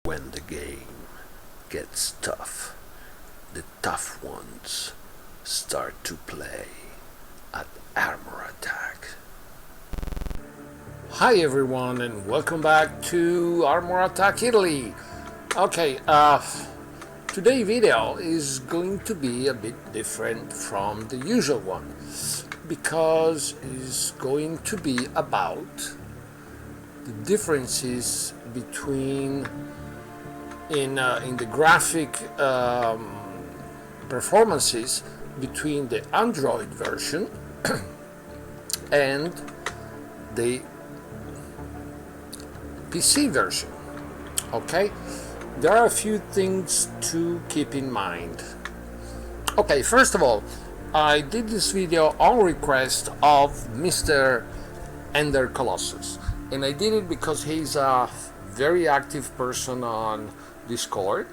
When the game gets tough, the tough ones start to play at Armor Attack. Hi everyone and welcome back to Armor Attack Italy. Okay, today's video is going to be a bit different from the usual one because it's going to be about the differences between in the graphic performances between the Android version and the PC version. Okay, there are a few things to keep in mind. Okay, first of all, I did this video on request of Mr. Ender Colossus, and I did it because he's a very active person on Discord.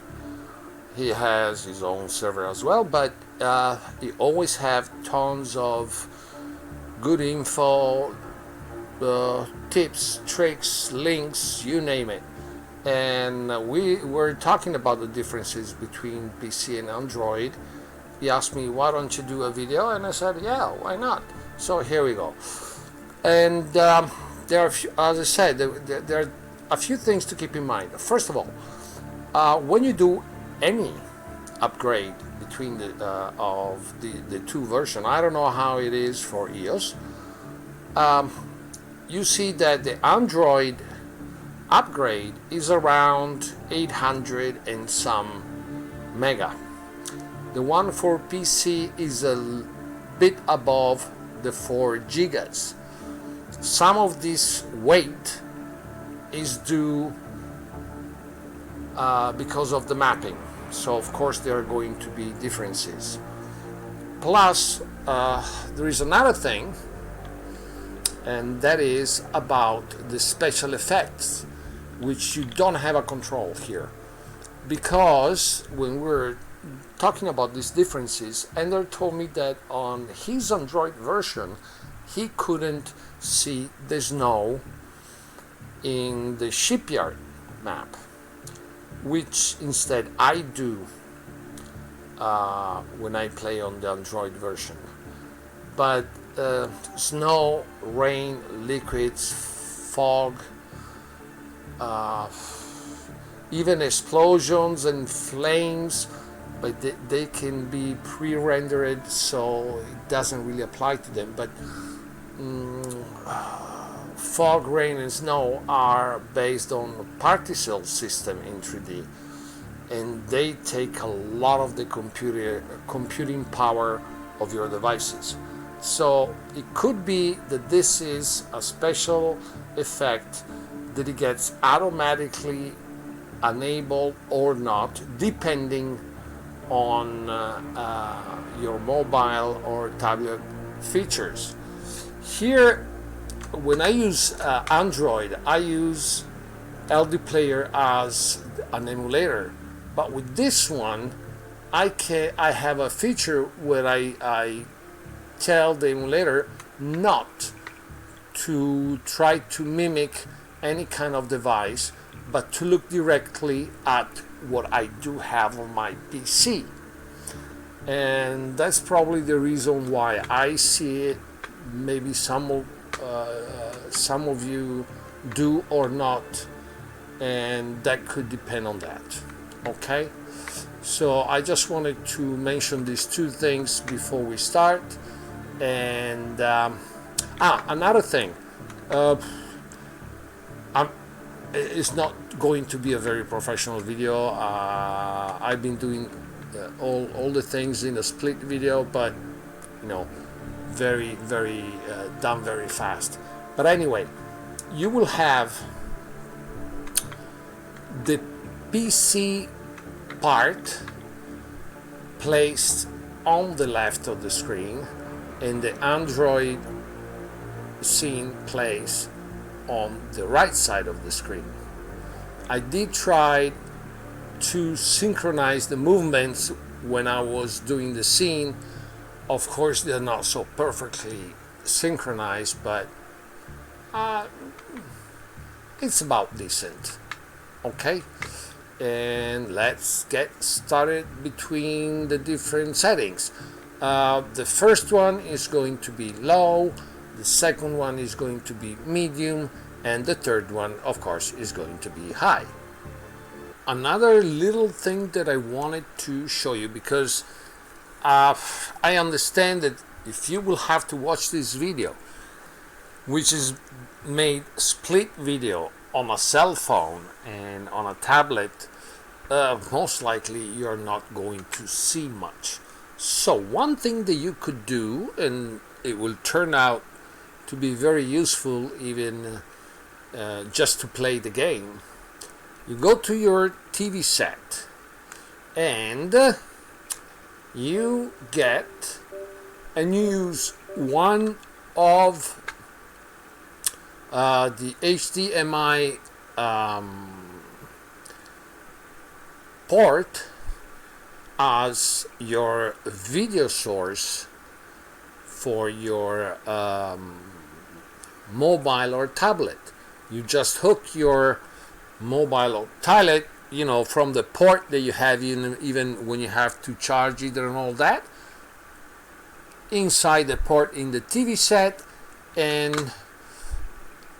He has his own server as well, but he always have tons of good info, tips, tricks, links, you name it. And we were talking about the differences between PC and Android. He asked me, why don't you do a video? And I said, yeah, why not? So here we go. And there are, as I said, there are a few things to keep in mind. First of all, when you do any upgrade between the two versions, I don't know how it is for iOS, you see that the Android upgrade is around 800 and some mega. The one for PC is a bit above the 4 gigas. Some of this weight is due because of the mapping, so of course there are going to be differences. Plus there is another thing, and that is about the special effects, which you don't have a control here, because when we're talking about these differences, Ender told me that on his Android version he couldn't see the snow in the shipyard map, which instead I do when I play on the Android version. But snow, rain, liquids, fog, even explosions and flames, but they can be pre-rendered, so it doesn't really apply to them. But fog, rain and snow are based on a particle system in 3D, and they take a lot of the computing power of your devices. So it could be that this is a special effect that it gets automatically enabled or not, depending on your mobile or tablet features. Here, when I use Android, I use LD Player as an emulator, but with this one I have a feature where I tell the emulator not to try to mimic any kind of device, but to look directly at what I do have on my PC. And that's probably the reason why I see it. Maybe some of you do or not, and that could depend on that. Okay, so I just wanted to mention these two things before we start. And another thing, it's not going to be a very professional video. I've been doing all the things in a split video, but you know, very done very fast. But anyway, you will have the PC part placed on the left of the screen, and the Android scene plays on the right side of the screen. I did try to synchronize the movements when I was doing the scene. Of course, they're not so perfectly synchronized, but it's about decent. Okay, and let's get started between the different settings. The first one is going to be low, the second one is going to be medium, and the third one, of course, is going to be high. Another little thing that I wanted to show you, because I understand that if you will have to watch this video, which is made split video on a cell phone and on a tablet, most likely you're not going to see much. So one thing that you could do, and it will turn out to be very useful even just to play the game, you go to your TV set and you get and you use one of the HDMI port as your video source for your mobile or tablet. You just hook your mobile or tablet, from the port that you have, even when you have to charge it and all that, inside the port in the TV set, and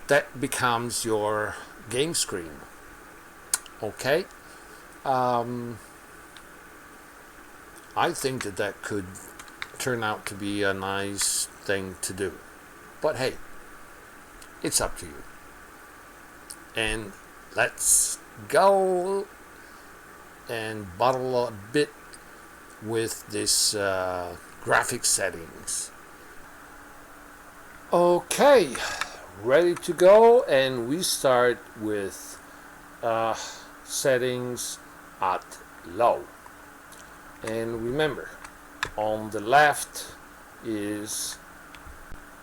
that becomes your game screen. Okay. I think that could turn out to be a nice thing to do. But hey, it's up to you. And let's go and bottle a bit with this graphic settings. Okay, ready to go, and we start with settings at low. And remember, on the left is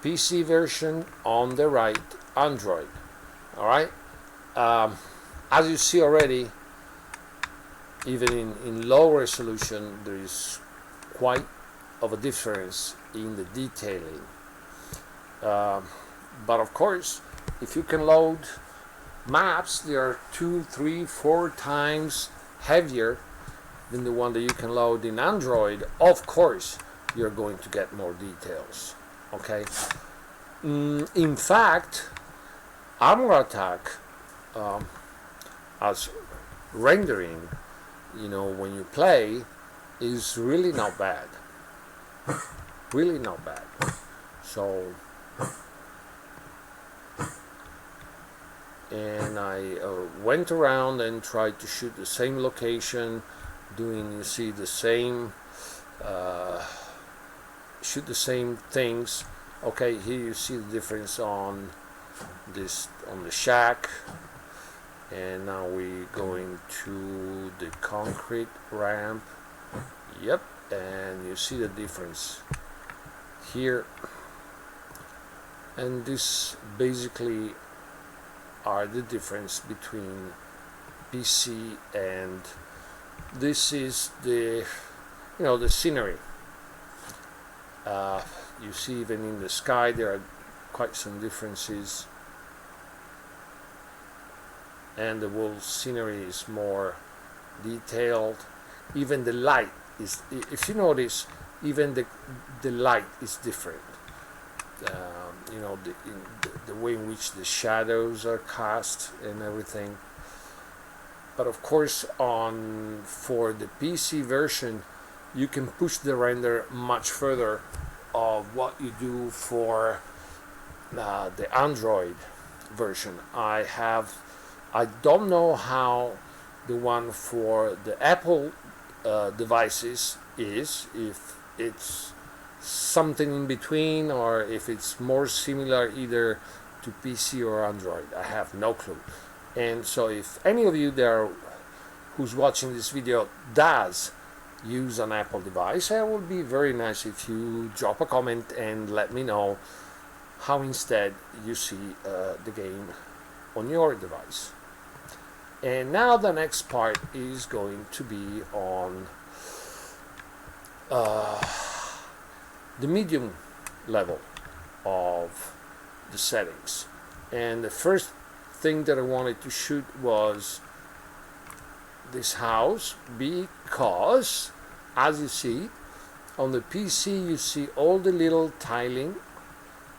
PC version, on the right Android. Alright, as you see already, even in low resolution there is quite of a difference in the detailing, but of course, if you can load maps, they are 2, 3, 4 times heavier than the one that you can load in Android. Of course, you're going to get more details. Okay. In fact, Armor Attack as rendering, when you play, is really not bad. Really not bad. So, and I went around and tried to shoot the same location, you see the same, shoot the same things. Okay, here you see the difference on the shack, and now we're going to the concrete ramp. Yep, and you see the difference here, and this basically are the difference between PC, and this is the the scenery. You see, even in the sky there are quite some differences, and the whole scenery is more detailed. Even the light is, if you notice, even the light is different. The way in which the shadows are cast and everything. But of course, for the PC version, you can push the render much further of what you do for the Android version. I don't know how the one for the Apple devices is, if it's something in between, or if it's more similar either to PC or Android. I have no clue. And so if any of you there who's watching this video does use an Apple device, it would be very nice if you drop a comment and let me know how instead you see the game on your device. And now the next part is going to be on the medium level of the settings. And the first thing that I wanted to shoot was this house because, as you see, on the PC you see all the little tiling,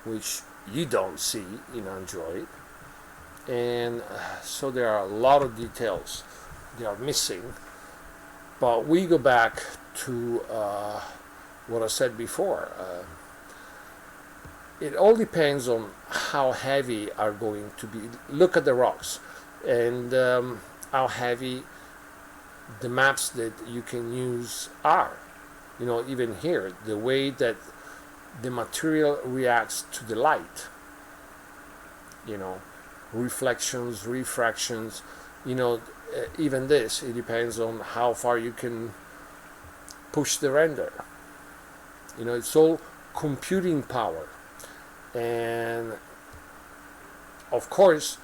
which you don't see in Android, and so there are a lot of details they are missing. But we go back to what I said before. It all depends on how heavy are going to be. Look at the rocks and how heavy the maps that you can use are. You know, even here, the way that the material reacts to the light. You know, reflections, refractions. You know, even this, it depends on how far you can push the render. You know, it's all computing power. And of course,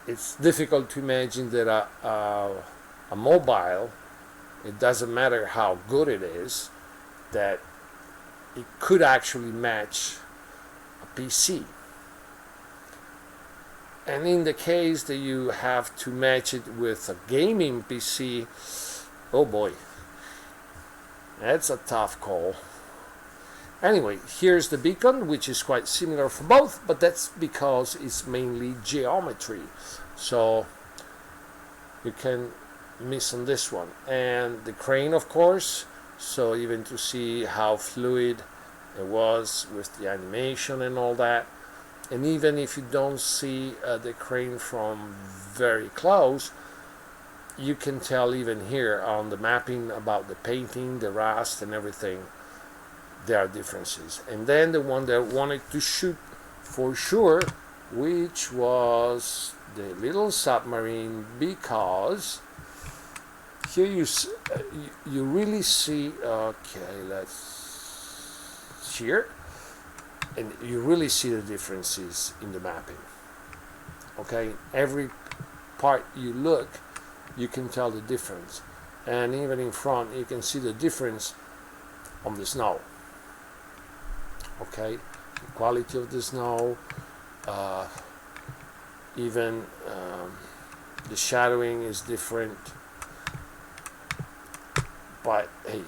it's difficult to imagine that a mobile, it doesn't matter how good it is, that it could actually match a PC. And in the case that you have to match it with a gaming PC, oh boy, that's a tough call. Anyway, here's the beacon, which is quite similar for both, but that's because it's mainly geometry. So you can miss on this one. And the crane, of course, so even to see how fluid it was with the animation and all that. And even if you don't see the crane from very close, you can tell even here on the mapping about the painting, the rust and everything, there are differences. And then the one that I wanted to shoot for sure, which was the little submarine, because here you really see, okay, let's here. And you really see the differences in the mapping. Okay, every part you look, you can tell the difference. And even in front, you can see the difference on the snow. Okay, the quality of the snow, even the shadowing is different. But hey,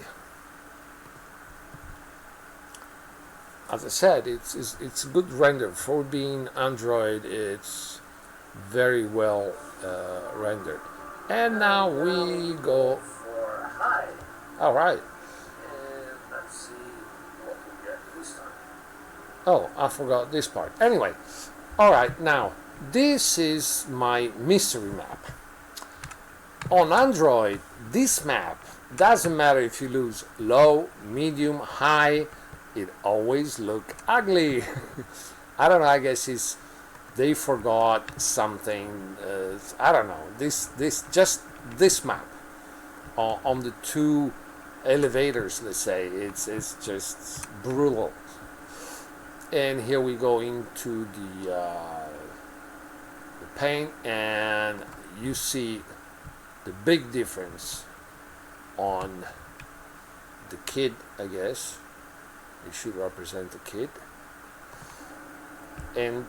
as I said, it's a good render for being Android. It's very well rendered. And now we go for high. All right. And let's see what we get this time. Oh, I forgot this part. Anyway, all right. Now this is my mystery map. On Android, this map doesn't matter if you lose low, medium, high. It always look ugly. I don't know. I guess they forgot something. I don't know. This map on the two elevators. Let's say it's just brutal. And here we go into the paint, and you see the big difference on the kid, I guess. It should represent the kid. And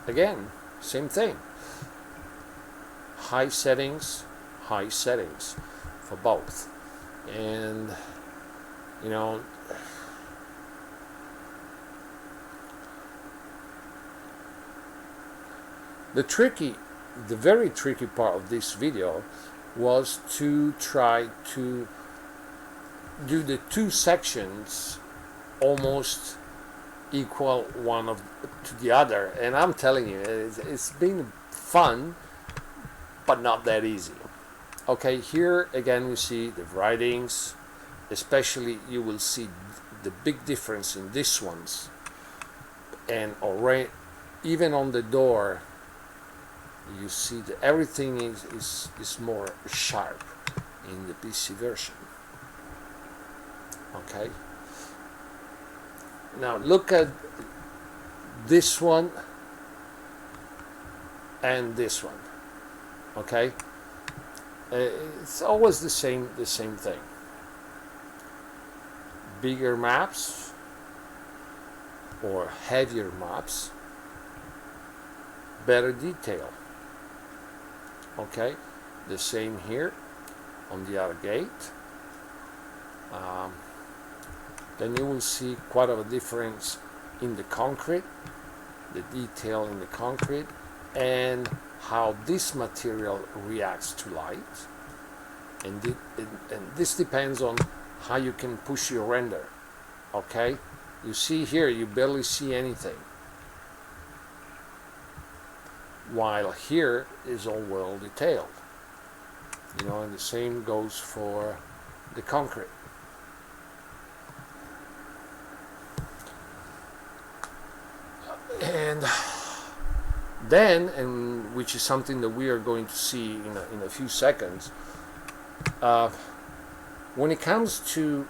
again, same thing. High settings for both. And you know, the very tricky part of this video was to try to do the two sections almost equal one to the other, and I'm telling you, it's been fun but not that easy. Okay, here again we see the writings, especially you will see the big difference in these ones, and already even on the door you see that everything is more sharp in the PC version. Okay, now look at this one and this one. Okay, it's always the same thing. Bigger maps or heavier maps, better detail. Okay, The same here on the other gate. Then you will see quite a difference in the concrete, the detail in the concrete, and how this material reacts to light. And this depends on how you can push your render. Okay, you see here you barely see anything, while here is all well detailed. You know, and the same goes for the concrete. And then, and which is something that we are going to see in a few seconds, when it comes to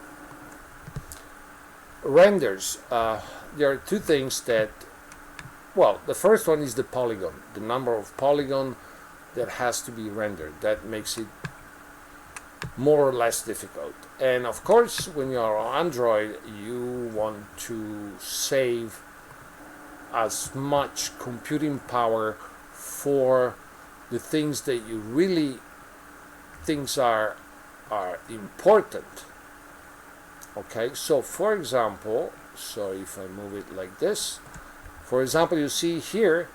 renders, there are two things that, well, the first one is the polygon, the number of polygon that has to be rendered. That makes it more or less difficult. And of course, when you are on Android, you want to save as much computing power for the things that you really think are important. Okay, so for example, so if I move it like this, for example, you see here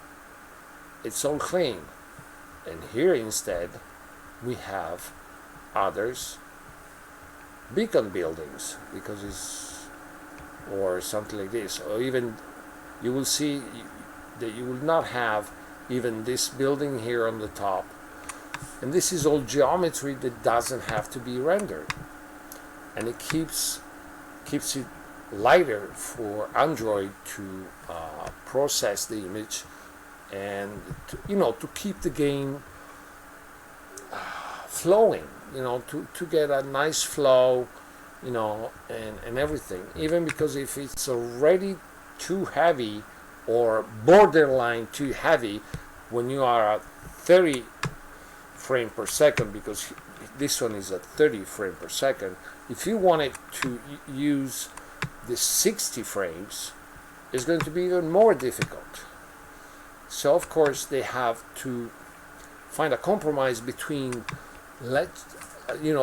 it's all clean, and here instead we have others beacon buildings, because it's, or something like this, or even you will see that you will not have even this building here on the top, and this is all geometry that doesn't have to be rendered, and it keeps it lighter for Android to process the image, and to keep the game flowing, to get a nice flow, and everything. Even because if it's already too heavy or borderline too heavy, when you are at 30 frame per second, because this one is at 30 frame per second, if you wanted to use the 60 frames, it's going to be even more difficult. So of course they have to find a compromise between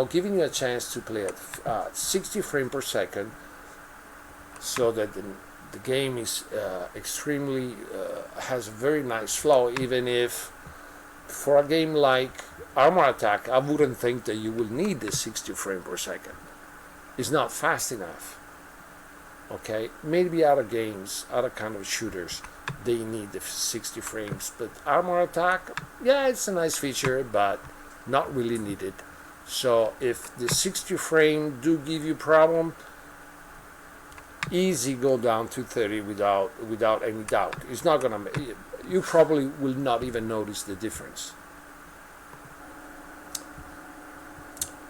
giving you a chance to play at 60 frames per second, so that the game is extremely has a very nice flow. Even if for a game like Armor Attack, I wouldn't think that you will need the 60 frames per second. It's not fast enough. Okay, maybe other games, other kind of shooters, they need the 60 frames, but Armor Attack, yeah, it's a nice feature, but not really needed. So if the 60 frame do give you problem, easy go down to 30 without any doubt. It's not gonna, you probably will not even notice the difference.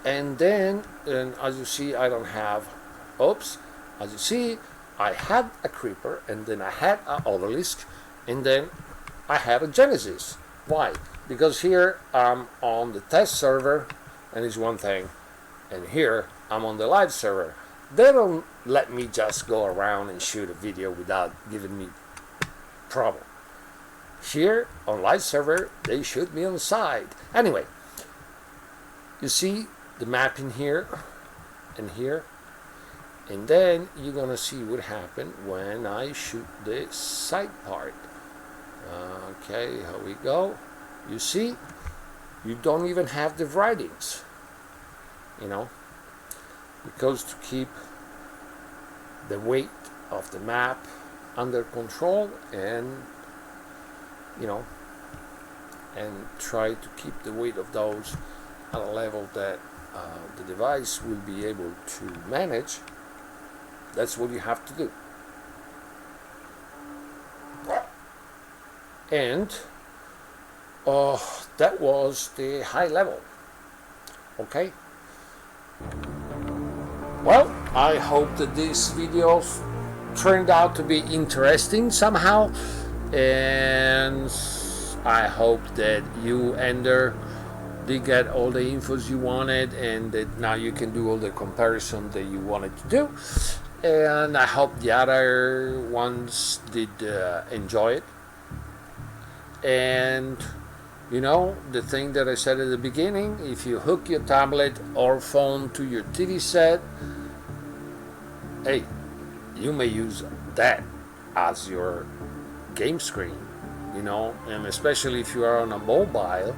And then, as you see, I don't have, as you see, I had a creeper, and then I had an obelisk, and then I had a Genesis. Why? Because here I'm on the test server, and it's one thing, and here I'm on the live server. They don't let me just go around and shoot a video without giving me problem. Here on live server, they shoot me on the side. Anyway, you see the map in here and here, and then you're gonna see what happened when I shoot the side part. Okay, here we go. You see, you don't even have the writings, because to keep the weight of the map under control, and and try to keep the weight of those at a level that the device will be able to manage. That's what you have to do. And that was the high level. Okay. Well, I hope that this video turned out to be interesting somehow, and I hope that you, Ender, did get all the infos you wanted, and that now you can do all the comparison that you wanted to do. And I hope the other ones did enjoy it. And You know, the thing that I said at the beginning, if you hook your tablet or phone to your TV set, hey, you may use that as your game screen, you know, and especially if you are on a mobile,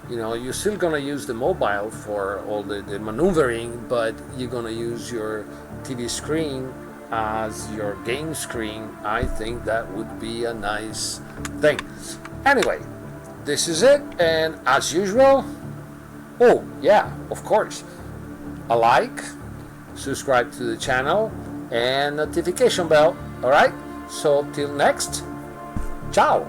you know, you're still gonna use the mobile for all the maneuvering, but you're gonna use your TV screen as your game screen. I think that would be a nice thing. Anyway, this is it, and as usual, oh yeah, of course, a like, subscribe to the channel, and notification bell. All right, so till next, ciao.